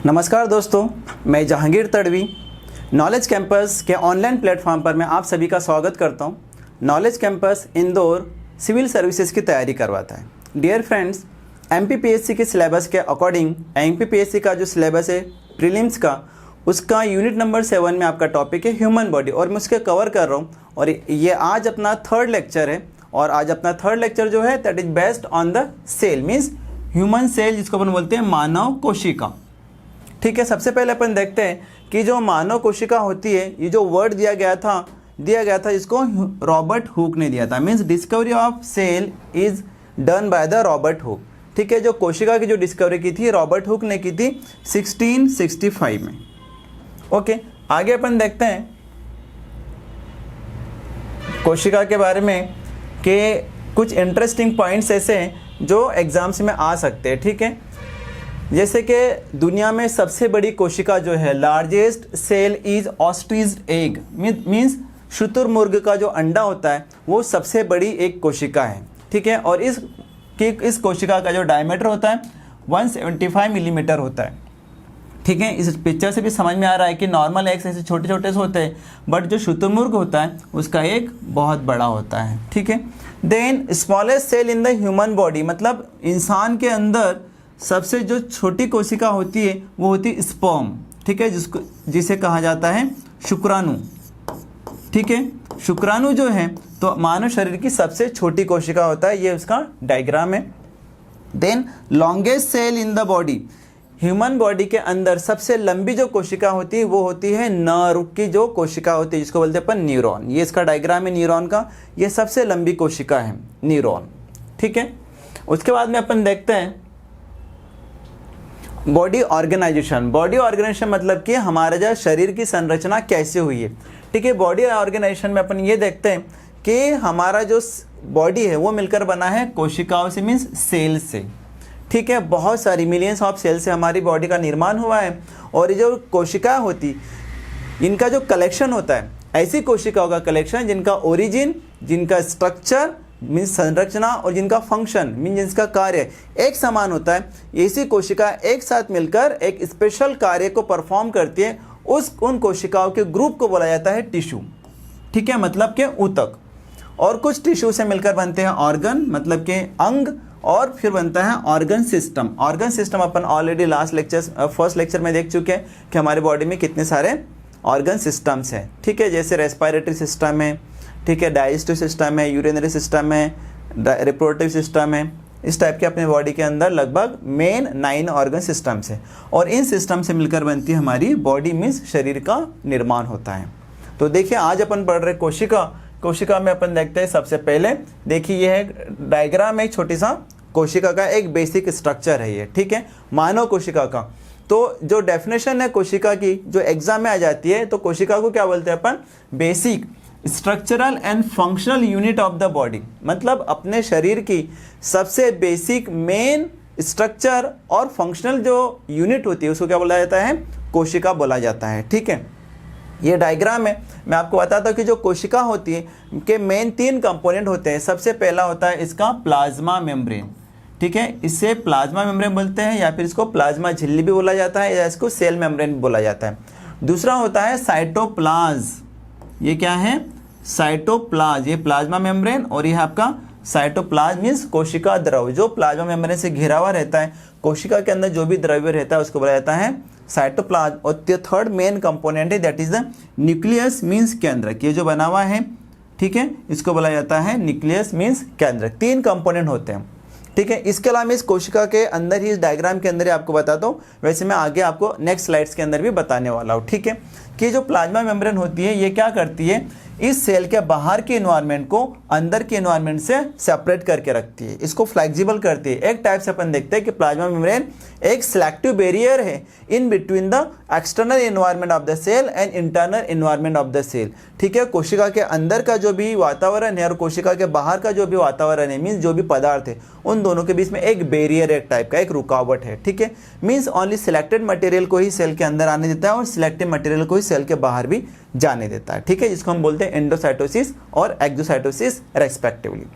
नमस्कार दोस्तों, मैं जहांगीर तड़वी नॉलेज कैंपस के ऑनलाइन प्लेटफॉर्म पर मैं आप सभी का स्वागत करता हूं। Knowledge campus Indore civil services की तैयारी करवाता है। डियर फ्रेंड्स, एमपीपीएससी के सिलेबस के अकॉर्डिंग एमपीपीएससी का जो सिलेबस है प्रीलिम्स का, उसका यूनिट नंबर 7 में आपका टॉपिक है ह्यूमन बॉडी और मैं उसके कवर कर रहा हूँ। और ये आज अपना थर्ड लेक्चर है और आज अपना थर्ड लेक्चर जो है that is based on the cell, means human cell, जिसको अपन बोलते हैं मानव कोशिका। ठीक है, सबसे पहले अपन देखते हैं कि जो मानव कोशिका होती है, ये जो वर्ड दिया गया था जिसको रॉबर्ट हुक ने दिया था। Means discovery of cell is done by the Robert Hooke. ठीक है, जो कोशिका की जो डिस्कवरी की थी रॉबर्ट हुक ने की थी 1665 में। ओके, आगे अपन देखते हैं कोशिका के बारे में कि कुछ इंटरेस्टिंग पॉइंट्स ऐसे हैं जो एग्जाम्स में आ सकते हैं। ठीक है, जैसे कि दुनिया में सबसे बड़ी कोशिका जो है, largest cell is ostrich egg, means शुतुरमुर्ग का जो अंडा होता है वो सबसे बड़ी एक कोशिका है। ठीक है, और इस कोशिका का जो डायमीटर होता है 175 मिलीमीटर होता है। ठीक है, इस पिक्चर से भी समझ में आ रहा है कि नॉर्मल एग्स ऐसे छोटे छोटे से होते हैं, बट जो शुतुरमुर्ग होता है उसका एक बहुत बड़ा होता है। ठीक है, then smallest cell in the human body, मतलब इंसान के अंदर सबसे जो छोटी कोशिका होती है वो होती है स्पर्म। ठीक है, जिसे कहा जाता है शुक्राणु। ठीक है, शुक्राणु जो है तो मानव शरीर की सबसे छोटी कोशिका होता है, ये उसका डायग्राम है। Then longest cell in the body, human body के अंदर सबसे लंबी जो कोशिका होती है वो होती है नर्व की जो कोशिका होती है, जिसको बोलते हैं अपन न्यूरॉन। ये इसका डायग्राम है न्यूरॉन का, ये सबसे लंबी कोशिका है न्यूरॉन। ठीक है, उसके बाद में अपन देखते हैं बॉडी ऑर्गेनाइजेशन। बॉडी ऑर्गेनाइजेशन मतलब कि हमारा जो शरीर की संरचना कैसे हुई है। ठीक है, बॉडी ऑर्गेनाइजेशन में अपन ये देखते हैं कि हमारा जो बॉडी है वो मिलकर बना है कोशिकाओं से, मीन्स सेल से। ठीक है, बहुत सारी मिलियंस ऑफ सेल से हमारी बॉडी का निर्माण हुआ है। और ये जो कोशिका होती, इनका जो कलेक्शन होता है, ऐसी कोशिकाओं का कलेक्शन जिनका ओरिजिन, जिनका स्ट्रक्चर मीन्स संरचना और जिनका फंक्शन मीन्स जिनका कार्य एक समान होता है, ऐसी कोशिका एक साथ मिलकर एक स्पेशल कार्य को परफॉर्म करती है। उन कोशिकाओं के ग्रुप को बोला जाता है टिश्यू। ठीक है, मतलब के ऊतक। और कुछ टिश्यू से मिलकर बनते हैं ऑर्गन, मतलब के अंग, और फिर बनता है ऑर्गन सिस्टम। ऑर्गन सिस्टम अपन ऑलरेडी फर्स्ट लेक्चर में देख चुके हैं कि हमारे बॉडी में कितने सारे ऑर्गन सिस्टम्स हैं। ठीक है, जैसे रेस्पिरेटरी सिस्टम है, ठीक है, डाइजेस्टिव सिस्टम है, यूरिनरी सिस्टम है, रिप्रोडक्टिव सिस्टम है। इस टाइप के अपने बॉडी के अंदर लगभग मेन 9 ऑर्गन सिस्टम्स है और इन सिस्टम से मिलकर बनती है हमारी बॉडी, मीन्स शरीर का निर्माण होता है। तो देखिए, आज अपन पढ़ रहे कोशिका में अपन देखते हैं। सबसे पहले देखिए, ये है डायग्राम, एक छोटी सा कोशिका का एक बेसिक स्ट्रक्चर है ये। ठीक है, मानव कोशिका का तो जो डेफिनेशन है कोशिका की, जो एग्जाम में आ जाती है, तो कोशिका को क्या बोलते हैं अपन? Basic structural and functional unit of the body, मतलब अपने शरीर की सबसे बेसिक मेन स्ट्रक्चर और फंक्शनल जो यूनिट होती है उसको क्या बोला जाता है? कोशिका बोला जाता है। ठीक है, ये डायग्राम है। मैं आपको बताता हूँ कि जो कोशिका होती है के मेन 3 कंपोनेंट होते हैं। सबसे पहला होता है इसका प्लाज्मा मेम्ब्रेन। ठीक है, इसे प्लाज्मा मेम्ब्रेन बोलते हैं, या फिर इसको प्लाज्मा झिल्ली भी बोला जाता है, या इसको सेल मेम्ब्रेन भी बोला जाता है। दूसरा होता है साइटोप्लाज्म। ये क्या है? साइटोप्लाज्म। ये प्लाज्मा मेम्ब्रेन और ये आपका साइटोप्लाज्म मीन्स कोशिका द्रव, जो प्लाज्मा मेम्ब्रेन से घिरा हुआ रहता है। कोशिका के अंदर जो भी द्रव्य रहता है उसको बोला जाता है साइटोप्लाज्म। और थर्ड मेन कंपोनेंट है that is the nucleus means केंद्रक। ये जो बना हुआ है, ठीक है, इसको बोला जाता है न्यूक्लियस मीन्स केंद्रक। 3 कंपोनेंट होते हैं। ठीक है, इसके अलावा इस कोशिका के अंदर ही, इस डायग्राम के अंदर ही आपको बताता हूँ, वैसे मैं आगे आपको नेक्स्ट स्लाइड्स के अंदर भी बताने वाला हूँ। ठीक है, कि जो प्लाज्मा मेम्ब्रेन होती है ये क्या करती है? इस सेल के बाहर के एनवायरनमेंट को अंदर के एनवायरनमेंट से सेपरेट करके रखती है, इसको फ्लेक्सिबल करती है। एक टाइप से अपन देखते हैं कि प्लाज्मा मेम्ब्रेन एक सिलेक्टिव बैरियर है in between the external environment of the cell and internal environment of the cell. ठीक है, कोशिका के अंदर का जो भी वातावरण है और कोशिका के बाहर का जो भी वातावरण है, मीन्स जो भी पदार्थ है, उन दोनों के बीच में एक बैरियर, एक टाइप का एक रुकावट है। ठीक है, मीन्स ओनली सिलेक्टेड मटेरियल को ही सेल के अंदर आने देता है और सिलेक्टेड मटेरियल को ही सेल के बाहर भी जाने देता है। ठीक है, जिसको हम बोलते हैं एंडोसाइटोसिस और एक्सोसाइटोसिस रेस्पेक्टिवली।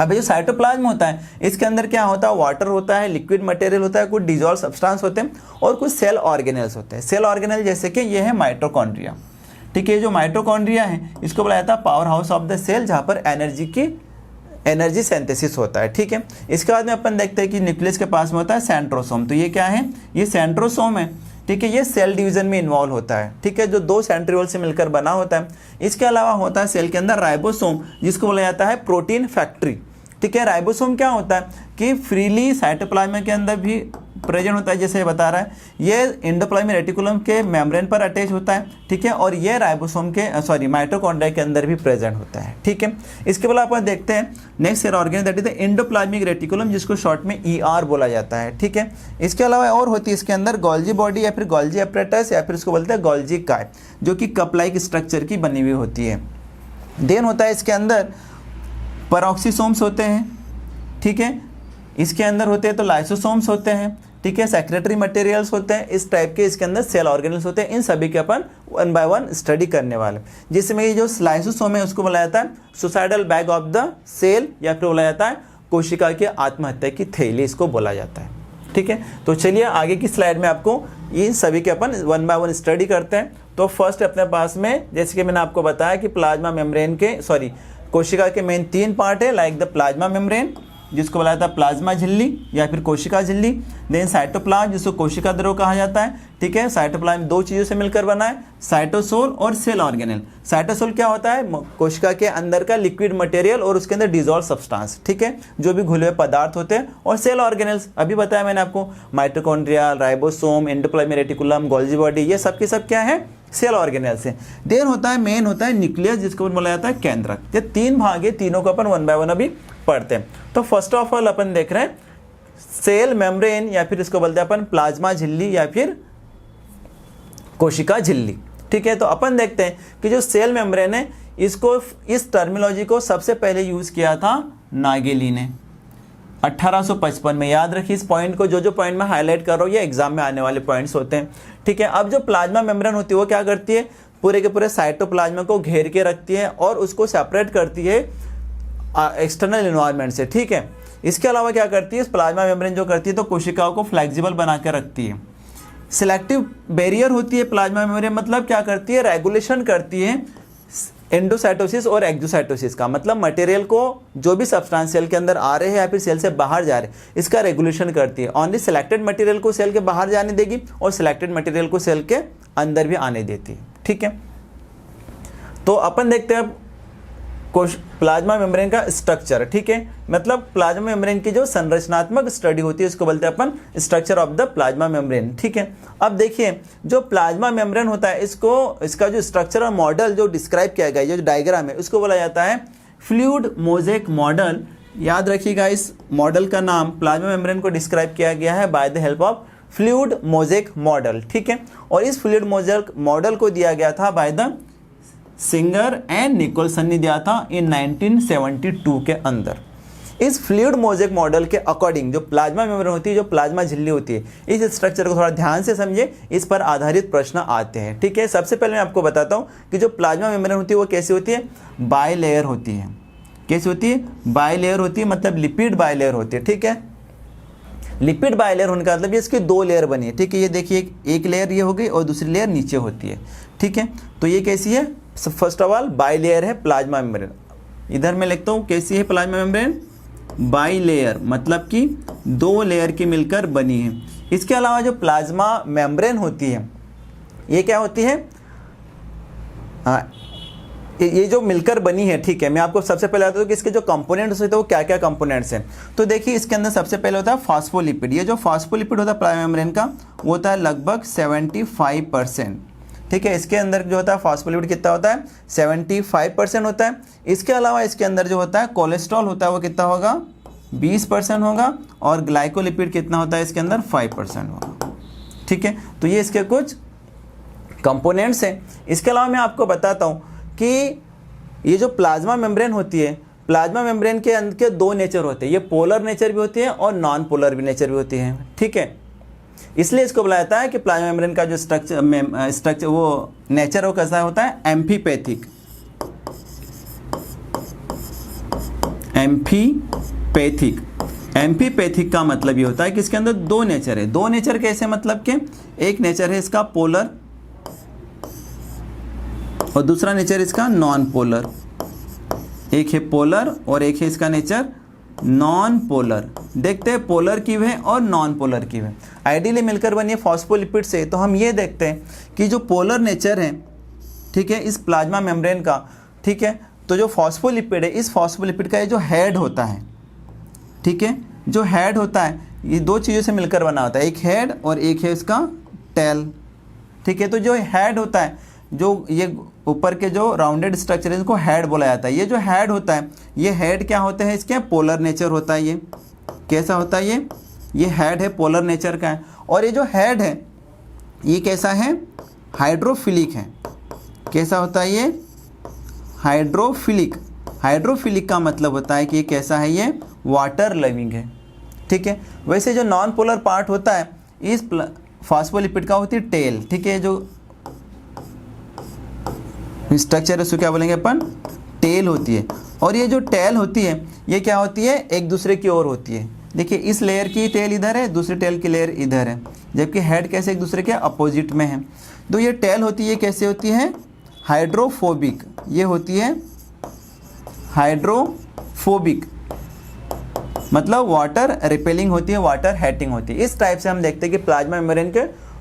अब जो साइटोप्लाज्म होता है इसके अंदर क्या होता है, वाटर होता है, लिक्विड मटेरियल होता है, कुछ डिजॉल्व सब्सटेंस होते हैं और कुछ सेल ऑर्गेनेल्स होते हैं। सेल ऑर्गेनेल जैसे कि ये है माइटोकॉन्ड्रिया, ठीक है। जो माइटोकॉन्ड्रिया है इसको बोला जाता है power house of the cell, जहाँ पर एनर्जी सिंथेसिस होता है, ठीक है। इसके बाद में अपन देखते हैं कि न्यूक्लियस के पास में होता है सेंट्रोसोम। तो ये क्या है, ये सेंट्रोसोम है, ठीक है। ये सेल डिवीजन में इन्वॉल्व होता है, ठीक है, जो 2 सेंट्रियोल से मिलकर बना होता है। इसके अलावा होता है सेल के अंदर राइबोसोम, जिसको बोला जाता है प्रोटीन फैक्ट्री, ठीक है। राइबोसोम क्या होता है कि फ्रीली साइटोप्लाज्म के अंदर भी प्रेजेंट होता है, जैसे बता रहा है। ये एंडोप्लाज्मिक रेटिकुलम के मेम्ब्रेन पर अटैच होता है, ठीक है। और ये राइबोसोम के माइटोकॉन्ड्रिया के अंदर भी प्रेजेंट होता है, ठीक है। इसके बाद अपन देखते हैं next cell organ, that is the endoplasmic reticulum, जिसको शॉर्ट में ER बोला जाता है, ठीक है। इसके अलावा और होती है इसके अंदर गोल्जी बॉडी या फिर गोल्जी एपरेटस या फिर इसको बोलते हैं गोल्जी काय, जो कि कप लाइक स्ट्रक्चर की बनी हुई होती है। देन होता है इसके अंदर पेरोक्सिसोम्स होते हैं, ठीक है। इसके अंदर होते हैं तो लाइसोसोम्स होते हैं, ठीक है। सेक्रेटरी मटेरियल्स होते हैं, इस टाइप के इसके अंदर सेल ऑर्गेनल्स होते हैं। इन सभी के अपन 1 बाय 1 स्टडी करने वाले, जिसमें ये जो लाइसोसोम है उसको बोला जाता है suicidal bag of the cell, या फिर बोला जाता है कोशिका की आत्महत्या की थैली, इसको बोला जाता है, ठीक है। तो चलिए आगे की स्लाइड में आपको इन सभी के अपन 1 बाय 1 स्टडी करते हैं। तो फर्स्ट अपने पास में, जैसे कि मैंने आपको बताया कि प्लाज्मा मेम्ब्रेन के कोशिका के मेन 3 पार्ट है, लाइक द प्लाज्मा मेम्ब्रेन, जिसको बोला जाता है प्लाज्मा झिल्ली या फिर कोशिका झिल्ली। देन साइटोप्लाज्म, जिसको कोशिका द्रव कहा जाता है, ठीक है। साइटोप्लाज्म 2 चीज़ों से मिलकर बना है, साइटोसोल और सेल ऑर्गेनेल। साइटोसोल क्या होता है, कोशिका के अंदर का लिक्विड मटेरियल और उसके अंदर डिजॉल्व सब्सटेंस, ठीक है, जो भी घुले हुए पदार्थ होते हैं। और सेल ऑर्गेनेल्स अभी बताया मैंने आपको, mitochondria, ribosome, endoplasmic reticulum, Golgi body, ये सब के सब क्या है, सेल ऑर्गेनेल्स है। देन होता है मेन होता है न्यूक्लियस, जिसको बोला जाता है केंद्रक। ये 3 भाग है, तीनों को अपन 1 बाय 1 अभी पढ़ते हैं। तो फर्स्ट ऑफ ऑल अपन देख रहे हैं सेल मेम्ब्रेन, या फिर इसको बोलते हैं अपन प्लाज्मा झिल्ली या फिर कोशिका झिल्ली, ठीक है। तो अपन देखते हैं कि जो सेल मेम्ब्रेन है, इसको, इस टर्मिनोलॉजी को सबसे पहले यूज किया था नागेली ने 1855 में। याद रखिए इस पॉइंट को, जो पॉइंट मैं हाईलाइट कर रहा हूँ ये एग्जाम में आने वाले पॉइंट्स होते हैं, ठीक है। अब जो प्लाज्मा मेम्ब्रेन होती है वो क्या करती है, पूरे के पूरे साइटोप्लाज्मा को घेर के रखती है और उसको सेपरेट करती है एक्सटर्नल एनवायरनमेंट से, ठीक है। इसके अलावा क्या करती है, प्लाज्मा मेम्ब्रेन जो करती है तो कोशिकाओं को फ्लेक्सिबल बना के रखती है। सिलेक्टिव बैरियर होती है प्लाज्मा मेम्ब्रेन, मतलब क्या करती है, रेगुलेशन करती है एंडोसाइटोसिस और एक्सोसाइटोसिस का, मतलब मटेरियल को जो भी सब्सटेंस सेल के अंदर आ रहे हैं या फिर सेल से बाहर जा रहे हैं, इसका रेगुलेशन करती है। ओनली सिलेक्टेड मटेरियल को सेल के बाहर जाने देगी और सिलेक्टेड मटेरियल को सेल के अंदर भी आने देती है, ठीक है। तो अपन देखते हैं प्लाज्मा मेम्ब्रेन का स्ट्रक्चर, ठीक है, मतलब प्लाज्मा मेम्ब्रेन की जो संरचनात्मक स्टडी होती है उसको बोलते हैं अपन structure of the plasma membrane, ठीक है। अब देखिए जो प्लाज्मा मेम्ब्रेन होता है, इसका जो स्ट्रक्चर और मॉडल जो डिस्क्राइब किया गया है, जो डायग्राम है, उसको बोला जाता है फ्लूइड मोज़ेक मॉडल। याद रखिएगा इस मॉडल का नाम, प्लाज्मा मेम्ब्रेन को डिस्क्राइब किया गया है bye the help of fluid mosaic model, ठीक है। और इस फ्लूइड मोज़ेक मॉडल को दिया गया था by the Singer and Nicolson ने दिया था इन 1972 के अंदर। इस फ्लूइड मोज़ेक मॉडल के अकॉर्डिंग जो प्लाज्मा मेम्ब्रेन होती है, जो प्लाज्मा झिल्ली होती है, इस स्ट्रक्चर को थोड़ा ध्यान से समझिए, इस पर आधारित प्रश्न आते हैं, ठीक है। सबसे पहले मैं आपको बताता हूँ कि जो प्लाज्मा मेम्ब्रेन होती है वो कैसी होती है, बाई लेयर होती है। कैसी होती है, बाई लेयर होती है, मतलब लिपिड बाई लेयर होती है, ठीक है। लिपिड बाई लेयर होने का मतलब ये इसकी 2 लेयर बनी है, ठीक है। ये देखिए एक लेयर ये हो गई और दूसरी लेयर नीचे होती है, ठीक है। तो ये कैसी है, first of all by layer है प्लाज्मा मेम्ब्रेन। इधर मैं लिखता हूँ कैसी है प्लाज्मा मेम्ब्रेन, बाई लेयर, मतलब कि 2 लेयर की मिलकर बनी है। इसके अलावा जो प्लाज्मा मेम्ब्रेन होती है ये क्या होती है, ये जो मिलकर बनी है, ठीक है। मैं आपको सबसे पहले बताता हूँ कि इसके जो कंपोनेंट्स होते हैं वो क्या क्या कंपोनेंट्स हैं। तो देखिए इसके अंदर सबसे पहले होता है फॉस्फोलिपिड। ये जो फॉस्फोलिपिड होता है प्लाज्मा मेम्ब्रेन का वो होता है लगभग 75%, ठीक है। इसके अंदर जो होता है फॉस्फोलिपिड कितना होता है, 75% होता है। इसके अलावा इसके अंदर जो होता है कोलेस्ट्रॉल होता है वो कितना होगा, 20% होगा। और ग्लाइकोलिपिड कितना होता है इसके अंदर, 5% होगा, ठीक है। तो ये इसके कुछ कंपोनेंट्स हैं। इसके अलावा मैं आपको बताता हूँ कि ये जो प्लाज्मा मेम्ब्रेन होती है, प्लाज्मा मेम्ब्रेन के अंदर के 2 नेचर होते हैं, ये पोलर नेचर भी होती है और नॉन पोलर भी नेचर भी होती है, ठीक है। इसलिए इसको बोला जाता है कि प्लाज्मा मेम्ब्रेन का जो स्ट्रक्चर वो नेचर वो कैसा होता है, एम्फीपैथिक पैथिक। एम्फीपैथिक का मतलब ये होता है कि इसके अंदर दो नेचर है। दो नेचर कैसे, मतलब कि एक नेचर है इसका पोलर और दूसरा नेचर इसका नॉन पोलर। एक है पोलर और एक है इसका नेचर नॉन पोलर। देखते हैं पोलर की है और नॉन पोलर की है। आइडियली मिलकर बनी है फॉस्फोलिपिड से, तो हम ये देखते हैं कि जो पोलर नेचर है, ठीक है, इस प्लाज्मा मेम्ब्रेन का, ठीक है, तो जो फॉस्फोलिपिड है, इस फॉस्फोलिपिड का ये जो हेड होता है, ठीक है, जो हेड होता है ये दो चीज़ों से मिलकर बना होता है, एक हेड और एक है इसका टेल, ठीक है। तो जो हेड होता है, जो ये ऊपर के जो राउंडेड स्ट्रक्चर है इसको हेड बोला जाता है। ये जो हेड होता है, ये हेड क्या होते हैं, इसके पोलर नेचर होता है। ये कैसा होता है, ये हेड है, पोलर नेचर का है। और ये जो हेड है ये कैसा है, हाइड्रोफिलिक है। कैसा होता है ये, हाइड्रोफिलिक। हाइड्रोफिलिक का मतलब होता है कि ये कैसा है, ये वाटर लविंग है, ठीक है। वैसे जो नॉन पोलर पार्ट होता है इस फॉस्फोलिपिड का होती है टेल, ठीक है। जो स्ट्रक्चर है उसको क्या बोलेंगे अपन, टेल होती है। और ये जो टेल होती है ये क्या होती है, एक दूसरे की ओर होती है। देखिए इस लेयर की टेल इधर है, दूसरी टेल की लेयर इधर है, जबकि हेड कैसे एक दूसरे के अपोजिट में है। तो ये टेल होती है, कैसे होती है, हाइड्रोफोबिक। ये होती है हाइड्रोफोबिक, मतलब वाटर रिपेलिंग होती है, वाटर हेटिंग होती है। इस टाइप से हम देखते हैं कि प्लाज्मा मेम्ब्रेन के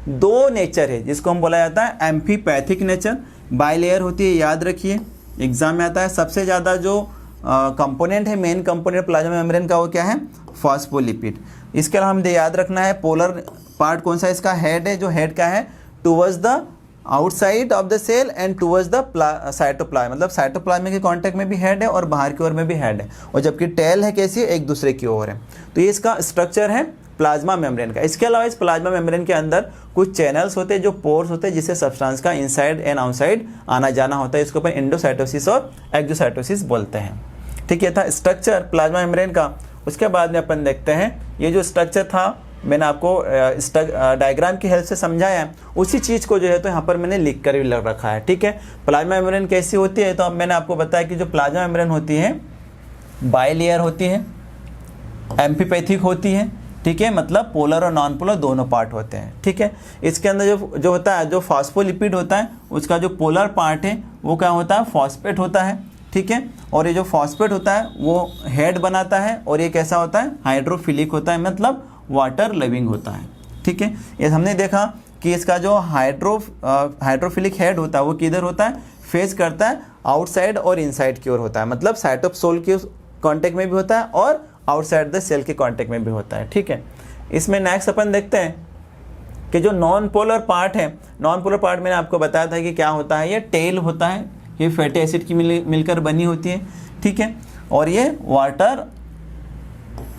दो नेचर है, जिसको हम बोला जाता है एम्फीपैथिक नेचर। बाइलेयर होती है, याद रखिए एग्जाम में आता है। सबसे ज़्यादा जो कंपोनेंट है, मेन कंपोनेंट प्लाज्मा मेम्ब्रेन का, वो क्या है, फॉस्फोलिपिड। इसके अलावा हमें याद रखना है पोलर पार्ट कौन सा, इसका हेड है, जो हेड का है towards the outside of the cell and towards the cytoplasm, मतलब साइटोप्लाज्म के कांटेक्ट में भी हेड है और बाहर की ओर में भी हेड है। और जबकि टेल है कैसी है, एक दूसरे की ओर है। तो ये इसका स्ट्रक्चर है प्लाज्मा मेम्ब्रेन का। इसके अलावा इस प्लाज्मा मेम्ब्रेन के अंदर कुछ चैनल्स होते हैं, जो पोर्स होते हैं, जिससे सब्सटेंस का इनसाइड एंड आउटसाइड आना जाना होता है। इसको अपन एंडोसाइटोसिस और एक्सोसाइटोसिस बोलते हैं, ठीक है। था स्ट्रक्चर प्लाज्मा मेम्ब्रेन का। उसके बाद में अपन देखते हैं ये जो स्ट्रक्चर था, मैंने आपको डायग्राम की हेल्प से समझाया, उसी चीज़ को जो है तो यहाँ पर मैंने लिख कर भी लग रखा है, ठीक है। प्लाज्मा मेम्ब्रेन कैसी होती है, तो अब मैंने आपको बताया कि जो प्लाज्मा मेम्ब्रेन होती है बाइलेयर होती है, एम्फीपैथिक होती है, ठीक है, मतलब पोलर और नॉन पोलर दोनों पार्ट होते हैं, ठीक है। इसके अंदर जो होता है, जो फॉस्फोलिपिड होता है, उसका जो पोलर पार्ट है वो क्या होता है, फॉस्फेट होता है, ठीक है। और ये जो फॉस्फेट होता है वो हेड बनाता है, और ये कैसा होता है, हाइड्रोफिलिक होता है, मतलब वाटर लविंग होता है, ठीक है। ये हमने देखा कि इसका जो हाइड्रोफिलिक हेड होता है वो किधर होता है, फेस करता है आउटसाइड और इनसाइड की ओर होता है, मतलब साइटोसोल के कांटेक्ट में भी होता है और आउटसाइड द सेल के कांटेक्ट में भी होता है, ठीक है। इसमें नेक्स्ट अपन देखते हैं कि जो नॉन पोलर पार्ट है, नॉन पोलर पार्ट मैंने आपको बताया था कि क्या होता है, ये टेल होता है, ये फैटी एसिड की मिलकर बनी होती है, ठीक है। और ये वाटर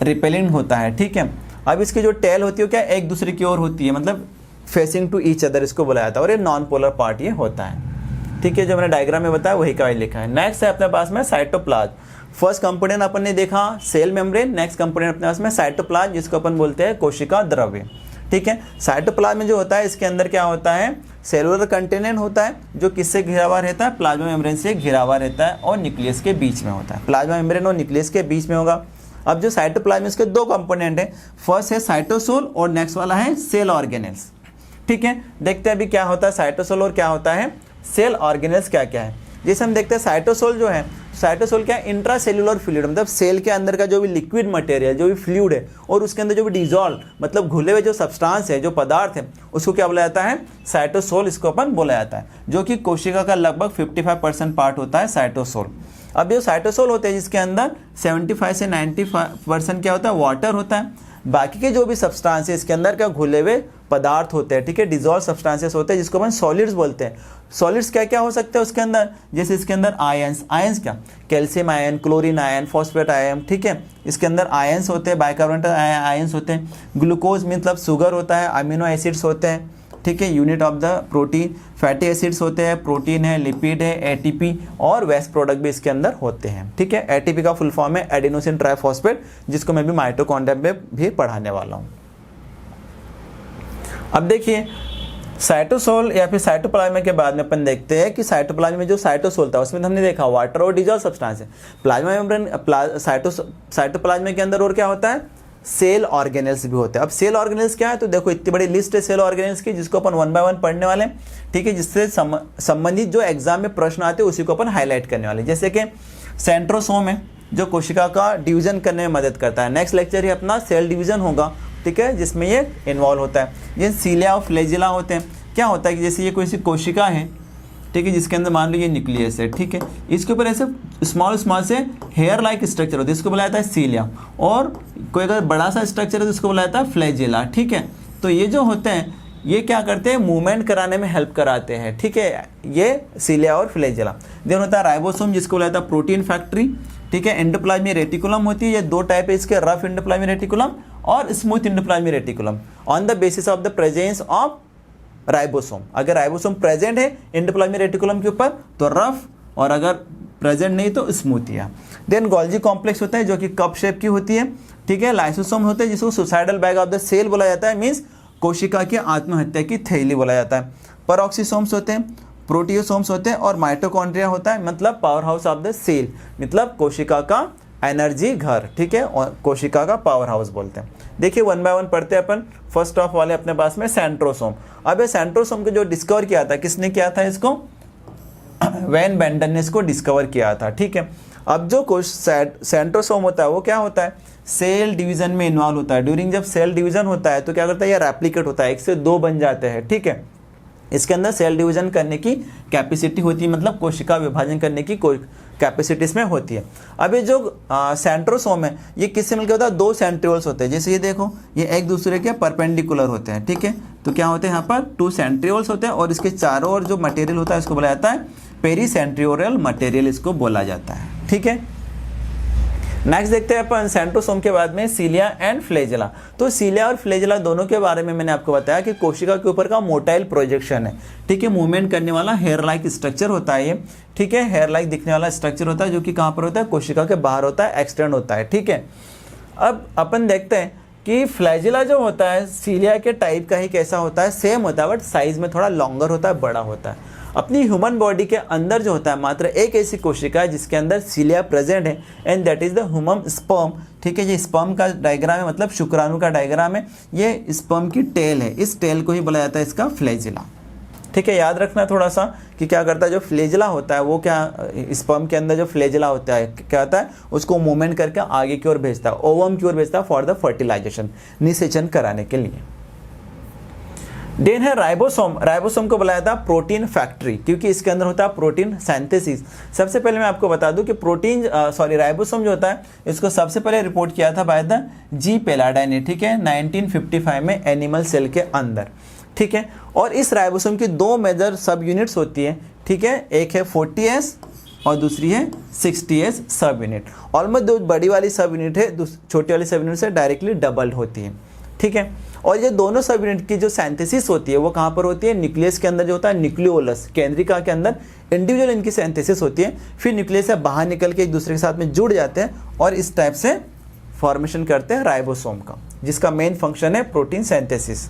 रिपेलेंट होता है, ठीक है। अब इसकी जो टेल होती है क्या एक दूसरे की ओर होती है, मतलब फेसिंग टू ईच अदर इसको बुलाया जाता है। और ये नॉन पोलर पार्ट ये होता है, ठीक है। जो मैंने डायग्राम में बताया वही का वही लिखा है। नेक्स्ट है अपने पास में साइटोप्लाज्म। फर्स्ट कंपोनेंट अपन ने देखा सेल मेम्ब्रेन, नेक्स्ट कंपोनेंट अपने पास में साइटोप्लाज्म, जिसको अपन बोलते हैं कोशिका द्रव्य, ठीक है। साइटोप्लाज्म में जो होता है इसके अंदर क्या होता है, सेलुलर कंटेनेंट होता है, जो किससे घिरा हुआ रहता है, प्लाज्मा मेम्ब्रेन से घिरा हुआ रहता है और न्यूक्लियस के बीच में होता है। प्लाज्मा मेम्ब्रेन और न्यूक्लियस के बीच में होगा। अब जो साइटोप्लाज्म इसके दो कंपोनेंट हैं, फर्स्ट है साइटोसोल और नेक्स्ट वाला है सेल ऑर्गेनेल्स, ठीक है। देखते हैं अभी क्या होता है साइटोसोल और क्या होता है सेल ऑर्गेनेल्स, क्या क्या है। जैसे हम देखते हैं साइटोसोल जो है, साइटोसोल क्या है, इंट्रासेल्युलर फ्लूइड, मतलब सेल के अंदर का जो भी लिक्विड मटेरियल, जो भी फ्लूइड है, और उसके अंदर जो भी डिजॉल्व, मतलब घुले हुए जो सब्सटेंस है, जो पदार्थ है, उसको क्या बोला जाता है, साइटोसोल इसको अपन बोला जाता है, जो कि कोशिका का लगभग 55% पार्ट होता है साइटोसोल। अब जो साइटोसोल होते हैं जिसके अंदर 75 से 90% क्या होता है, वाटर होता है। बाकी के जो भी सब्सटेंस है इसके अंदर क्या घुले हुए पदार्थ होते हैं, ठीक है, डिजॉल्व सब्सटेंसेस होते हैं, जिसको अपन सॉलिड्स बोलते हैं। सॉलिड्स क्या क्या हो सकते हैं उसके अंदर, जैसे इसके अंदर आयंस, आयंस क्या, calcium ion, chlorine ion, phosphate ion, ठीक है। इसके अंदर आयंस होते हैं, बाइकार्बोनेट आयंस होते हैं, ग्लूकोज मतलब शुगर होता है, अमीनो एसिड्स होते हैं, ठीक है, unit of the protein, fatty acids होते हैं, प्रोटीन है, लिपिड है, एटीपी और वेस्ट प्रोडक्ट भी इसके अंदर होते हैं, ठीक है। एटीपी का फुल फॉर्म है एडेनोसिन ट्राइफॉस्फेट, जिसको मैं भी माइटोकॉन्ड्रिया में भी पढ़ाने वाला हूँ। अब देखिए साइटोसोल या फिर साइटोप्लाज्मा के बाद में अपन देखते हैं कि साइटोप्लाज्मा में जो साइटोसोल था उसमें हमने देखा वाटर और डिजॉल्व सब्सटेंस है। प्लाज्मा मेम्ब्रेन साइटोप्लाज्मा के अंदर और क्या होता है, सेल ऑर्गेनेल्स भी होते हैं। अब सेल ऑर्गेनेल्स क्या है, तो देखो इतनी बड़ी लिस्ट है सेल ऑर्गेनेल्स की जिसको अपन 1 बाय 1 पढ़ने वाले हैं, ठीक है, जिससे संबंधित जो एग्जाम में प्रश्न आते हैं उसी को अपन हाईलाइट करने वाले। जैसे कि सेंट्रोसोम है जो कोशिका का डिवीजन करने में मदद करता है। नेक्स्ट लेक्चर ही अपना सेल डिवीजन होगा, ठीक है, जिसमें ये इन्वॉल्व होता है। ये सीलिया और फ्लैजिला होते हैं। क्या होता है कि जैसे ये कोई सी कोशिका है, ठीक है, जिसके अंदर मान लो ये न्यूक्लियस है, ठीक है, इसके ऊपर ऐसे स्मॉल स्मॉल से हेयर लाइक स्ट्रक्चर होता है, इसको बोला जाता है सीलिया। और कोई अगर बड़ा सा स्ट्रक्चर है तो इसको बोला जाता है फ्लैजिला, ठीक है। तो ये जो होते हैं ये क्या करते हैं, मूवमेंट कराने में हेल्प कराते हैं, ठीक है, ये सीलिया और फ्लैजिला। देन होता है राइबोसोम जिसको बोला जाता है प्रोटीन फैक्ट्री, ठीक है। एंडोप्लाज्मिक रेटिकुलम होती है, ये दो टाइप है इसके, रफ एंडोप्लाज्मिक रेटिकुलम और smooth endoplasmic reticulum. On the basis of the presence of ribosome, अगर राइबोसोम प्रेजेंट है एंडोप्लाज्मिक रेटिकुलम के ऊपर तो रफ, और अगर प्रेजेंट नहीं तो स्मूथ या। देन गोल्जी कॉम्प्लेक्स होता है जो कि कप शेप की होती है, ठीक है। लाइसोसोम होते हैं जिसको suicidal bag of the cell बोला जाता है, मीन्स कोशिका की आत्महत्या की थैली बोला जाता है। परऑक्सीसोम्स होते हैं, प्रोटियोसोम्स होते हैं, और माइटोकॉन्ड्रिया होता है, मतलब power house of the cell, मतलब कोशिका का एनर्जी घर, ठीक है, और कोशिका का पावर हाउस बोलते हैं। देखिए 1 बाय 1 पढ़ते हैं अपन। फर्स्ट ऑफ वाले अपने पास में सेंट्रोसोम। अब ये सेंट्रोसोम को जो डिस्कवर किया था, किसने किया था इसको, वैन बेंडन ने इसको डिस्कवर किया था, ठीक है। अब जो सेंट्रोसोम होता है वो क्या होता है, सेल डिवीजन में इन्वॉल्व होता है। ड्यूरिंग जब सेल डिवीजन होता है तो क्या करता है, ये रेप्लिकेट होता है, 1 से 2 बन जाते हैं, ठीक है। इसके अंदर सेल डिवीजन करने की कैपेसिटी होती है, मतलब कोशिका विभाजन करने की कैपेसिटी इसमें होती है। अब ये जो सेंट्रोसोम है ये किससे मिलकर होता है, 2 सेंट्रियोल्स होते हैं। जैसे ये देखो ये एक दूसरे के परपेंडिकुलर होते हैं, ठीक है। तो क्या होते हैं यहाँ पर 2 सेंट्रियोल्स होते हैं, और इसके चारों ओर जो मटेरियल होता है इसको बोला जाता है पेरीसेंट्रियोरल मटेरियल, इसको बोला जाता है, ठीक है। नेक्स्ट देखते हैं अपन सेंट्रोसोम के बाद में सीलिया एंड फ्लैजिला। तो सीलिया और फ्लैजिला दोनों के बारे में मैंने आपको बताया कि कोशिका के ऊपर का मोटाइल प्रोजेक्शन है, ठीक है, मूवमेंट करने वाला हेयर लाइक स्ट्रक्चर होता है ये, ठीक है, हेयर लाइक दिखने वाला स्ट्रक्चर होता है जो कि कहाँ पर होता है, कोशिका के बाहर होता है, एक्सटेंड होता है, ठीक है। अब अपन देखते हैं कि फ्लैजिला जो होता है सीलिया के टाइप का ही कैसा होता है, सेम होता है, बट साइज में थोड़ा लॉन्गर होता है, बड़ा होता है। अपनी ह्यूमन बॉडी के अंदर जो होता है मात्र एक ऐसी कोशिका है जिसके अंदर सीलिया प्रेजेंट है, and that is the human sperm, ठीक है। ये स्पर्म का डायग्राम है, मतलब शुक्राणु का डायग्राम है, ये स्पर्म की टेल है, इस टेल को ही बोला जाता है इसका फ्लैजिला, ठीक है। याद रखना थोड़ा सा कि क्या करता है, जो फ्लैजिला होता है वो क्या, स्पर्म के अंदर जो फ्लैजिला होता है क्या होता है, उसको मूवमेंट करके आगे की ओर भेजता है, ओवम की ओर भेजता है फॉर द फर्टिलाइजेशन, निषेचन कराने के लिए। देन है राइबोसोम। राइबोसोम को बुलाया था प्रोटीन फैक्ट्री, क्योंकि इसके अंदर होता है प्रोटीन सिंथेसिस। सबसे पहले मैं आपको बता दूं कि राइबोसोम जो होता है इसको सबसे पहले रिपोर्ट किया था बाय द जी पेलाडा ने, ठीक है, 1955 में एनिमल सेल के अंदर, ठीक है। और इस राइबोसोम की 2 मेजर सब यूनिट्स होती है, ठीक है, एक है 40S और दूसरी है 60S सब यूनिट। ऑलमोस्ट जो बड़ी वाली सब यूनिट है छोटी वाली सब यूनिट से डायरेक्टली डबल होती है, ठीक है। और ये दोनों सब यूनिट की जो सिंथेसिस होती है वो कहाँ पर होती है, न्यूक्लियस के अंदर जो होता है, न्यूक्लियोलस केंद्रिका के अंदर इंडिविजुअल इनकी सिंथेसिस होती है, फिर न्यूक्लियस से बाहर निकल के एक दूसरे के साथ में जुड़ जाते हैं और इस टाइप से फॉर्मेशन करते हैं राइबोसोम का, जिसका मेन फंक्शन है प्रोटीन सिंथेसिस,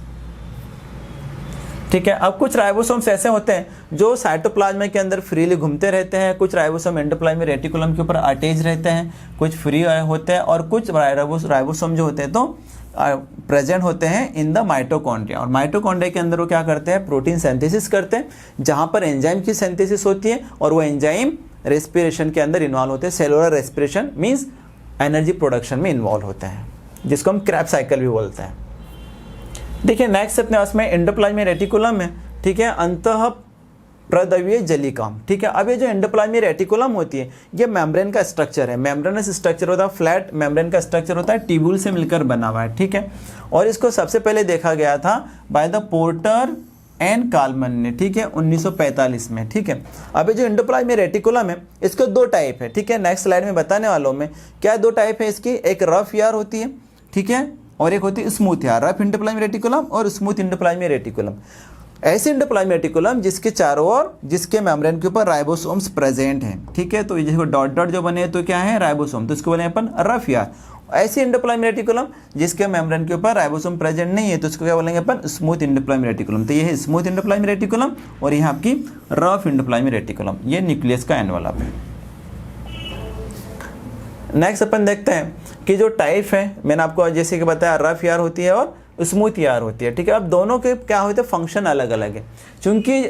ठीक है। अब कुछ राइबोसोम्स ऐसे होते हैं जो साइटोप्लाज्मा के अंदर फ्रीली घूमते रहते हैं, कुछ राइबोसोम एंडोप्लाज्मिक रेटिकुलम के ऊपर अटैच रहते हैं, कुछ फ्री होते हैं, और कुछ राइबोसोम जो होते हैं तो प्रेजेंट होते हैं इन द माइटोकॉन्ड्रिया। और माइटोकॉन्ड्रिया के अंदर वो क्या करते हैं, प्रोटीन सिंथेसिस करते हैं, जहाँ पर एंजाइम की सिंथेसिस होती है, और वो एंजाइम रेस्पिरेशन के अंदर इन्वॉल्व होते हैं, cellular respiration means energy production में इन्वॉल्व होते हैं, जिसको हम क्रैब साइकिल भी बोलते हैं। देखिए नेक्स्ट अपने पास में एंडोप्लाज्मिक रेटिकुलम है, ठीक है, अंतः प्रद्रव्य जलिकाम, ठीक है। अब ये जो एंडोप्लाज्मिक रेटिकुलम होती है ये मेम्ब्रेन का स्ट्रक्चर है, मेम्ब्रेनस स्ट्रक्चर होता है, फ्लैट मेम्ब्रेन का स्ट्रक्चर होता है, ट्यूब्यूल से मिलकर बना हुआ है, ठीक है। और इसको सबसे पहले देखा गया था बाय द पोर्टर एंड कालमन ने, ठीक है, 1945 में, ठीक है। अब ये जो एंडोप्लाज्मिक रेटिकुलम है इसको 2 टाइप है, ठीक है, नेक्स्ट स्लाइड में बताने वालों में क्या 2 टाइप है इसकी, एक रफ यार होती है, ठीक है, और एक होती है स्मूथ यार, रफ एंडोप्लाज्मिक रेटिकुलम और स्मूथ एंडोप्लाज्मिक रेटिकुलम। ऐसे एंडोप्लाज्मिक रेटिकुलम जिसके चारों ओर, जिसके मेम्ब्रेन के ऊपर राइबोसोम्स प्रेजेंट हैं, ठीक है। तो ये देखो डॉट डॉट जो बने तो क्या है, राइबोसोम, तो इसको बोले अपन रफ यार। ऐसी एंडोप्लाज्मिक रेटिकुलम जिसके मेम्ब्रेन के ऊपर राइबोसोम प्रेजेंट नहीं है तो उसको क्या बोलेंगे अपन, स्मूथ एंडोप्लाज्मिक रेटिकुलम। तो ये है स्मूथ एंडोप्लाज्मिक रेटिकुलम और यहाँ आपकी रफ एंडोप्लाज्मिक रेटिकुलम, ये न्यूक्लियस का एनवलप है। नेक्स्ट अपन देखते हैं कि जो टाइप है, मैंने आपको जैसे कि बताया रफ ईआर होती है और स्मूथ ईआर होती है, ठीक है। अब दोनों के क्या होते हैं, फंक्शन अलग अलग है। क्योंकि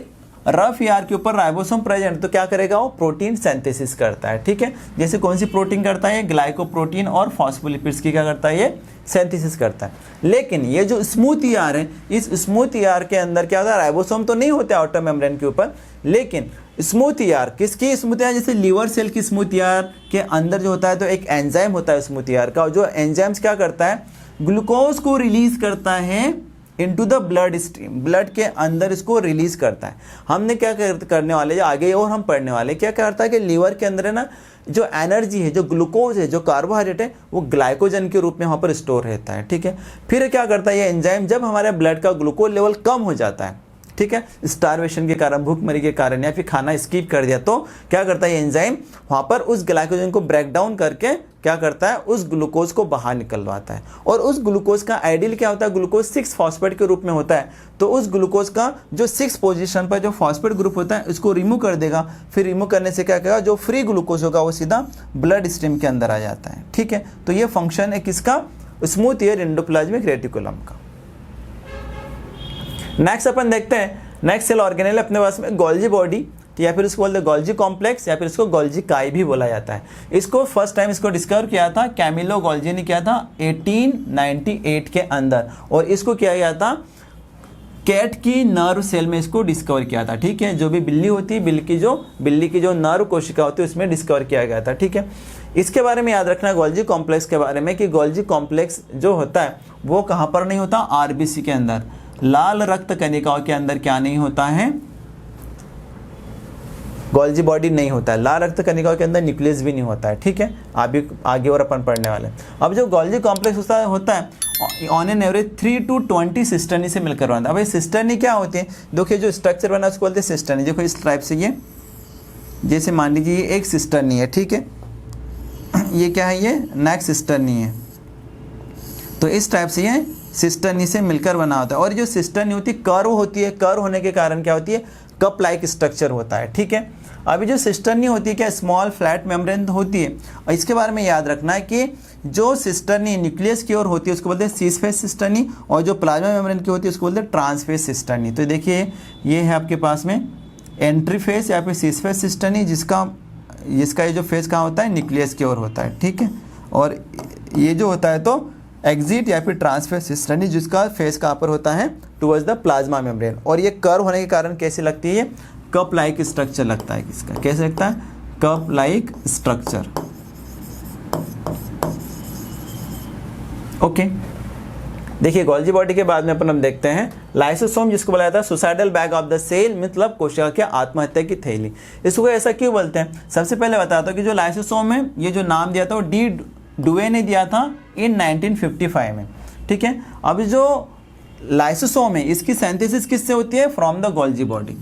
रफ ईआर के ऊपर राइबोसोम प्रेजेंट तो क्या करेगा, वो प्रोटीन सिंथेसिस करता है, ठीक है। जैसे कौन सी प्रोटीन करता है, ग्लाइकोप्रोटीन और फॉस्फोलिपिड्स की क्या करता है, ये सिंथेसिस करता है। लेकिन ये जो स्मूथ ईआर है, इस स्मूथ ईआर के अंदर क्या होता है, राइबोसोम तो नहीं होता आउटर मेम्ब्रेन के ऊपर, लेकिन स्मूथ ईआर किसकी स्मूथ ईआर, जैसे लीवर सेल की स्मूथ ईआर के अंदर जो होता है तो एक एंजाइम होता है स्मूथ ईआर का, जो एंजाइम्स क्या करता है, ग्लूकोज को रिलीज करता है into the blood stream, blood के अंदर इसको रिलीज करता है। हमने क्या करने वाले जो आगे और हम पढ़ने वाले, क्या करता है कि लीवर के अंदर है ना, जो एनर्जी है, जो ग्लूकोज है, जो कार्बोहाइड्रेट है, वो ग्लाइकोजन के रूप में वहाँ पर स्टोर रहता है, ठीक है। फिर क्या करता है ये एंजाइम, जब हमारे ब्लड का ग्लूकोज लेवल कम हो जाता है, ठीक है, स्टारवेशन के कारण, भूखमरी के कारण, या फिर खाना स्किप कर दिया, तो क्या करता है ये एंजाइम वहाँ पर उस ग्लाइकोजन को ब्रेक डाउन करके क्या करता है, उस ग्लूकोज को बाहर निकलवाता है। और उस ग्लूकोज का आइडियल क्या होता है, ग्लूकोज 6 फॉस्फेट के रूप में होता है। तो उस ग्लूकोज का जो 6 पोजीशन पर जो फॉस्फेट ग्रुप होता है उसको रिमूव कर देगा। फिर रिमूव करने से क्या करेगा, जो फ्री ग्लूकोज होगा वो सीधा ब्लड स्ट्रीम के अंदर आ जाता है, ठीक है। तो ये फंक्शन है किसका, स्मूथ ईयर एंडोप्लाज्मिक रेटिकुलम का। नेक्स्ट अपन देखते हैं, नेक्स्ट सेल ऑर्गेनेल अपने पास में गोल्जी बॉडी, या फिर इसको बोलते हैं गोल्जी कॉम्प्लेक्स, या फिर इसको गोल्जी काई भी बोला जाता है। इसको फर्स्ट टाइम इसको डिस्कवर किया था कैमिलो गोल्जी ने, किया था 1898 के अंदर, और इसको किया गया था कैट की नर्व सेल में इसको डिस्कवर किया था, ठीक है। जो भी बिल्ली होती है, बिल्ली की जो नर्व कोशिका होती है उसमें डिस्कवर किया गया था, ठीक है। इसके बारे में याद रखना गोल्जी कॉम्प्लेक्स के बारे में कि गोल्जी कॉम्प्लेक्स जो होता है वो कहाँ पर नहीं होता, आरबीसी के अंदर, लाल रक्त कणिकाओं के अंदर क्या नहीं होता है, गोल्जी बॉडी नहीं होता है। लाल रक्त कणिकाओं के अंदर न्यूक्लियस भी नहीं होता है, ठीक है। अभी आगे और अपन पढ़ने वाले। अब जो गोल्जी कॉम्प्लेक्स होता है on an average 3 to 20 cisternae से मिलकर बनता है। अब ये सिस्टर्नी क्या होती है, देखिए जो स्ट्रक्चर बना उसको बोलते हैं सिस्टर्नी। देखो इस टाइप से, ये जैसे मान लीजिए ये एक सिस्टर्नी है, ठीक है, ये क्या है, ये नेक्स्ट सिस्टर्नी है। तो इस टाइप से ये सिस्टर्नी से मिलकर बना होता है। और जो सिस्टर्नी होती है कर्व होती है, कर्व होने के कारण क्या होती है, कप लाइक स्ट्रक्चर होता है, ठीक है। अभी जो सिस्टर्नी होती है क्या, स्मॉल फ्लैट मेम्ब्रेन होती है। और इसके बारे में याद रखना है कि जो सिस्टर्नी न्यूक्लियस की ओर होती है उसको बोलते हैं सीस फेस सिस्टर्नी, और जो प्लाज्मा मेम्ब्रेन की होती है उसको बोलते हैं ट्रांसफेस सिस्टर्नी। तो देखिए ये है आपके पास में एंट्री फेस या फिर सीस फेस सिस्टर्नी, जिसका ये जो फेस कहाँ होता है, न्यूक्लियस की ओर होता है, ठीक है। और ये जो होता है तो एग्जिट या फिर ट्रांसफेस सिस्टर्नी, जिसका फेस कहाँ पर होता है, टुवर्ड्स द प्लाज्मा मेम्ब्रेन। और ये कर्व होने के कारण कैसी लगती है, कप लाइक स्ट्रक्चर लगता है। किसका कैसे लगता है, कप लाइक स्ट्रक्चर, ओके। देखिए गोल्जी बॉडी के बाद में अपन हम देखते हैं लाइसोसोम, जिसको बोला जाता है suicidal bag of the cell, मतलब कोशिका की आत्महत्या की थैली। इसको ऐसा क्यों बोलते हैं, सबसे पहले बताता हूँ कि जो लाइसोसोम है, ये जो नाम दिया था वो डी डुवे ने दिया था इन 1955 में, ठीक है। अब जो लाइसोसोम है इसकी सिंथेसिस किससे होती है, from the Golgi body.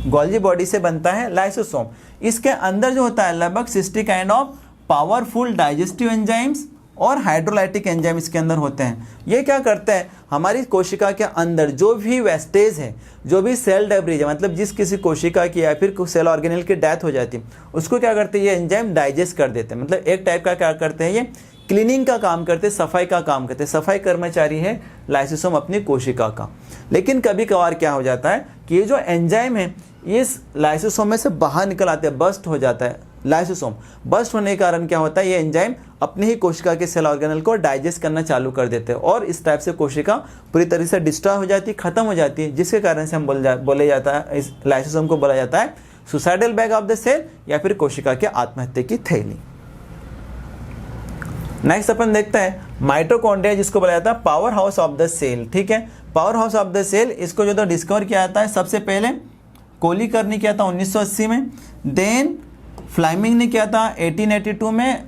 Golgi body से बनता है लाइसोसोम। इसके अंदर जो होता है लगभग 60 kind of powerful digestive enzymes और हाइड्रोलाइटिक एंजाइम इसके अंदर होते हैं। ये क्या करते हैं, हमारी कोशिका के अंदर जो भी वेस्टेज है, जो भी सेल डेब्रिज है, मतलब जिस किसी कोशिका की या फिर सेल ऑर्गेनेल की डेथ हो जाती है, उसको क्या करते हैं ये एंजाइम डाइजेस्ट कर देते हैं। मतलब एक टाइप का क्या करते हैं, ये क्लीनिंग का काम करते हैं, सफाई का काम करते हैं। सफाई कर्मचारी है लाइसोसोम अपनी कोशिका का। लेकिन कभी कभार क्या हो जाता है कि ये जो एंजाइम है इस लाइसोसोम में से बाहर निकल आते हैं, बस्ट हो जाता है लाइसोसोम। बस्ट होने के कारण क्या होता है, ये एंजाइम अपनी ही कोशिका के सेल ऑर्गेनल को डाइजेस्ट करना चालू कर देते हैं, और इस टाइप से कोशिका पूरी तरह से डिस्ट्रॉय हो जाती है, खत्म हो जाती है, जिसके कारण से हम बोले जाता है, इस लाइसोसोम को बोला जाता है suicidal bag of the cell या फिर कोशिका के आत्महत्या की थैली। नेक्स्ट अपन देखते हैं माइटोकॉन्ड्रिया, जिसको बोला जाता है power house of the cell, ठीक है। Power house of the cell, इसको जो तो डिस्कवर किया जाता है सबसे पहले कोलिकर ने किया था 1980 में, देन फ्लाइमिंग ने किया था 1882 में,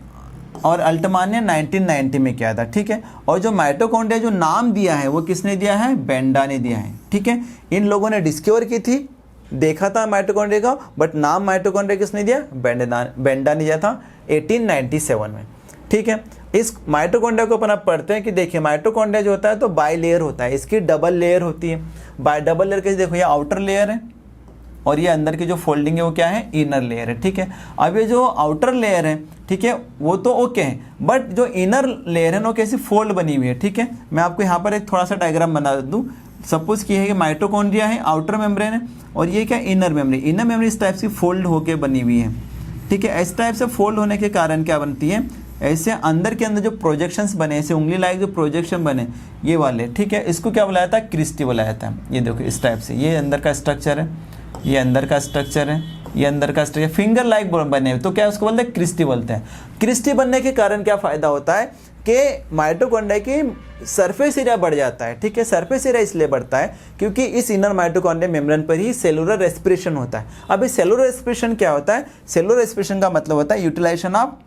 और अल्टमान ने 1990 में किया था, ठीक है। और जो माइटोकॉन्ड्रिया जो नाम दिया है वो किसने दिया है, बेंडा ने दिया है, ठीक है। इन लोगों ने डिस्कवर की थी, देखा था माइटोकॉन्ड्रिया का, बट नाम माइटोकॉन्ड्रिया किसने दिया, बेंडा ने दिया था 1897 में, ठीक है। इस माइटोकॉन्ड्रिया को अपन अब पढ़ते हैं कि देखिए माइटोकॉन्ड्रिया जो होता है तो बाई लेयर होता है, इसकी डबल लेयर होती है। बाय डबल लेयर के देखो ये आउटर लेयर है और ये अंदर की जो फोल्डिंग है वो क्या है, इनर लेयर है। ठीक है, अब ये जो आउटर लेयर है, ठीक है, वो तो ओके है, बट जो इनर लेयर है ना कैसी फोल्ड बनी हुई है। ठीक है, मैं आपको यहाँ पर एक थोड़ा सा डायग्राम बना दूँ। सपोज की है कि माइटोकॉन्ड्रिया है, आउटर मेम्ब्रेन है, और ये क्या इनर मेम्ब्रेन। इनर मेम्ब्रेन इस टाइप से फोल्ड होकर बनी हुई है। ठीक है, इस टाइप से फोल्ड होने के कारण क्या बनती है, ऐसे अंदर के अंदर जो प्रोजेक्शंस बने, ऐसे उंगली लाइक जो प्रोजेक्शन बने ये वाले, ठीक है, इसको क्या बुलाया था, क्रिस्टी बुलाया था। ये देखो इस टाइप से, ये अंदर का स्ट्रक्चर है, ये अंदर का स्ट्रक्चर है, ये अंदर का स्ट्रक्चर, फिंगर लाइक बने, तो क्या उसको बोलते हैं, क्रिस्टी बोलते हैं। क्रिस्टी बनने के कारण क्या फ़ायदा होता है कि माइटोकॉन्ड्रिया की सरफेस एरिया बढ़ जाता है। ठीक है, सरफेस एरिया इसलिए बढ़ता है क्योंकि इस इनर माइटोकॉन्ड्रिया मेम्ब्रेन पर ही सेलुलर रेस्पिरेशन होता है। अब इस सेलुलर रेस्पिरेशन क्या होता है, सेलुलर रेस्पिरेशन का मतलब होता है utilisation of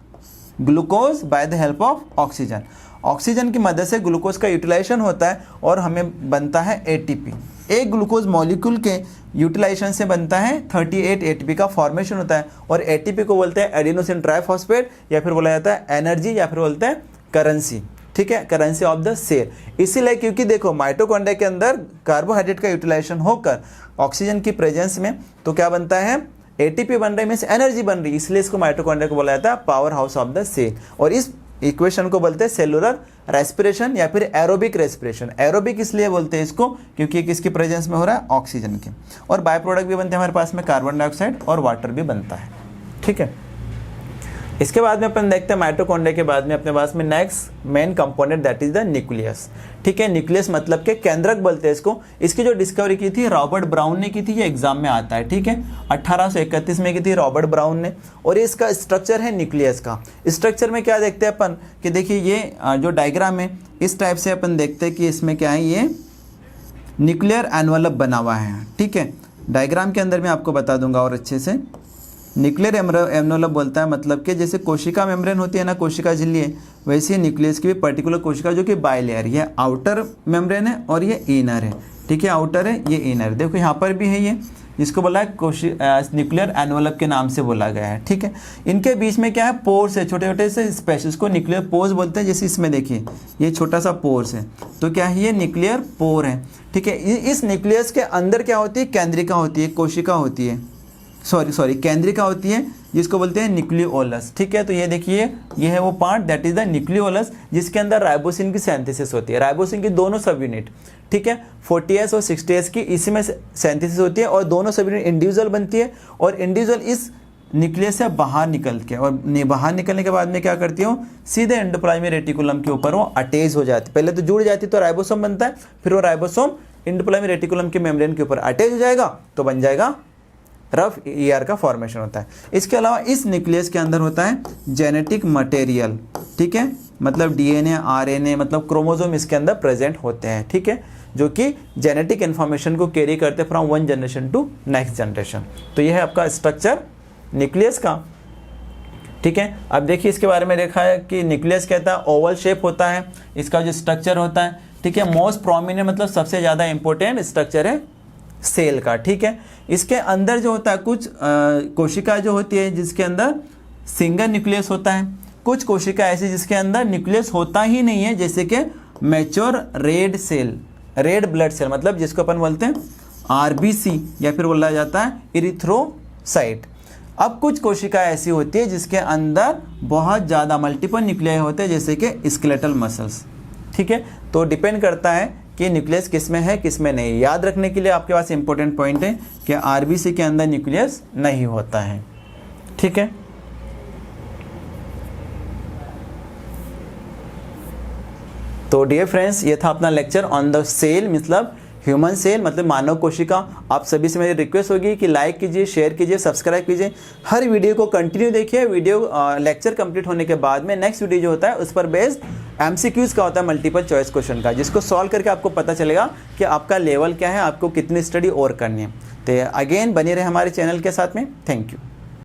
glucose by the help of oxygen. Oxygen की मदद से ग्लूकोज का यूटिलाइजेशन होता है और हमें बनता है एटीपी। एक ग्लूकोज मॉलिक्यूल के यूटिलाइजेशन से बनता है 38 एटीपी का फॉर्मेशन होता है, और एटीपी को बोलते हैं एडिनोसिन ट्राइफॉस्फेट, या फिर बोला जाता है एनर्जी, या फिर बोलते हैं करेंसी। ठीक है, करेंसी ऑफ द सेल। इसीलिए क्योंकि देखो माइटोकॉन्ड्रिया के अंदर कार्बोहाइड्रेट का यूटिलाइजेशन होकर ऑक्सीजन की प्रेजेंस में तो क्या बनता है, एटीपी बन रही है, मीन्स एनर्जी बन रही है, इसलिए इसको माइटोकॉन्ड्रिया को बोला जाता है power house of the cell. और इस इक्वेशन को बोलते हैं सेलुलर रेस्पिरेशन या फिर एरोबिक रेस्पिरेशन। एरोबिक इसलिए बोलते हैं इसको क्योंकि किसकी प्रेजेंस में हो रहा है, ऑक्सीजन के। और बाय प्रोडक्ट भी बनते हैं हमारे पास में, कार्बन डाइऑक्साइड और वाटर भी बनता है। ठीक है, इसके बाद में अपन देखते हैं माइटोकॉन्ड्रिया के बाद में अपने पास में next main component that is the nucleus. ठीक है, न्यूक्लियस मतलब के केंद्रक बोलते हैं इसको। इसकी जो डिस्कवरी की थी रॉबर्ट ब्राउन ने की थी, ये एग्जाम में आता है। ठीक है, 1831 में की थी रॉबर्ट ब्राउन ने। और इसका स्ट्रक्चर है न्यूक्लियस का। स्ट्रक्चर में क्या देखते हैं अपन कि देखिए ये जो डायग्राम है इस टाइप से अपन देखते हैं कि इसमें क्या है, ये न्यूक्लियर एनवलप बना हुआ है। ठीक है, डायग्राम के अंदर मैं आपको बता दूंगा और अच्छे से। न्यूक्लियर एनवलप बोलता है मतलब कि जैसे कोशिका मेम्ब्रेन होती है ना, कोशिका झिल्ली है, वैसे ही न्यूक्लियस की भी पर्टिकुलर कोशिका जो कि बाइलेयर, ये आउटर मेम्ब्रेन है और ये इनर है। ठीक है, आउटर है, ये इनर। देखो यहाँ पर भी है ये, जिसको बोला है न्यूक्लियर एनवलप के नाम से बोला गया है। ठीक है, इनके बीच में क्या है, पोर्स है, छोटे छोटे से स्पेस, को न्यूक्लियर पोर्स बोलते हैं। जैसे इसमें देखिए ये छोटा सा पोर्स है, तो क्या है, ये न्यूक्लियर पोर है। ठीक है, इस न्यूक्लियस के अंदर क्या होती है, केंद्रिका होती है, कोशिका होती है, सॉरी केंद्रिका होती है, जिसको बोलते हैं न्यूक्लियोलस। ठीक है, तो ये देखिए ये है वो part that is the nucleolus, जिसके अंदर राइबोसिन की सिंथेसिस होती है। राइबोसिन की दोनों सब यूनिट, ठीक है, 40S और 60S की इसी में सिंथेसिस होती है, और दोनों सब यूनिट इंडिविजुअल बनती है, और इंडिविजुअल इस न्यूक्लियस से बाहर निकल के, और बाहर निकलने के बाद में क्या करती हो, सीधे एंडोप्लाज्मिक रेटिकुलम के ऊपर वो अटैच हो जाती है। पहले तो जुड़ जाती तो राइबोसोम बनता है, फिर वो राइबोसोम एंडोप्लाज्मिक रेटिकुलम के मेम्ब्रेन के ऊपर अटैच हो जाएगा, तो बन जाएगा रफ ER का फॉर्मेशन होता है। इसके अलावा इस न्यूक्लियस के अंदर होता है जेनेटिक मटेरियल। ठीक है, मतलब DNA, RNA, मतलब क्रोमोसोम इसके अंदर प्रेजेंट होते हैं। ठीक है, जो कि जेनेटिक इन्फॉर्मेशन को कैरी करते हैं from one generation to next generation. तो यह है आपका स्ट्रक्चर न्यूक्लियस का। ठीक है, अब देखिए इसके बारे में देखा है कि न्यूक्लियस कहता है ओवल शेप होता है, इसका जो स्ट्रक्चर होता है। ठीक है, मोस्ट प्रोमिनेंट मतलब सबसे ज़्यादा इंपॉर्टेंट स्ट्रक्चर है सेल का। ठीक है, इसके अंदर जो होता है कुछ कोशिका जो होती है जिसके अंदर सिंगल न्यूक्लियस होता है, कुछ कोशिका ऐसी जिसके अंदर न्यूक्लियस होता ही नहीं है, जैसे कि mature red cell, red blood cell, मतलब जिसको अपन बोलते हैं RBC, या फिर बोला जाता है इरिथ्रोसाइट। अब कुछ कोशिका ऐसी होती है जिसके अंदर बहुत ज़्यादा मल्टीपल न्यूक्लियाई होते हैं, जैसे कि स्केलेटल मसल्स। ठीक है, तो डिपेंड करता है कि न्यूक्लियस किस में है किस में नहीं। याद रखने के लिए आपके पास इंपॉर्टेंट पॉइंट है कि RBC के अंदर न्यूक्लियस नहीं होता है। ठीक है, तो डियर फ्रेंड्स, ये था अपना लेक्चर ऑन द सेल, मतलब ह्यूमन सेल, मतलब मानव कोशिका। आप सभी से मेरी रिक्वेस्ट होगी कि लाइक कीजिए, शेयर कीजिए, सब्सक्राइब कीजिए, हर वीडियो को कंटिन्यू देखिए। वीडियो लेक्चर कंप्लीट होने के बाद में नेक्स्ट वीडियो जो होता है उस पर बेस्ड MCQs का होता है, मल्टीपल चॉइस क्वेश्चन का, जिसको सॉल्व करके आपको पता चलेगा कि आपका लेवल क्या है, आपको कितनी स्टडी और करनी है। तो अगेन बने रहे हमारे चैनल के साथ में। Thank you.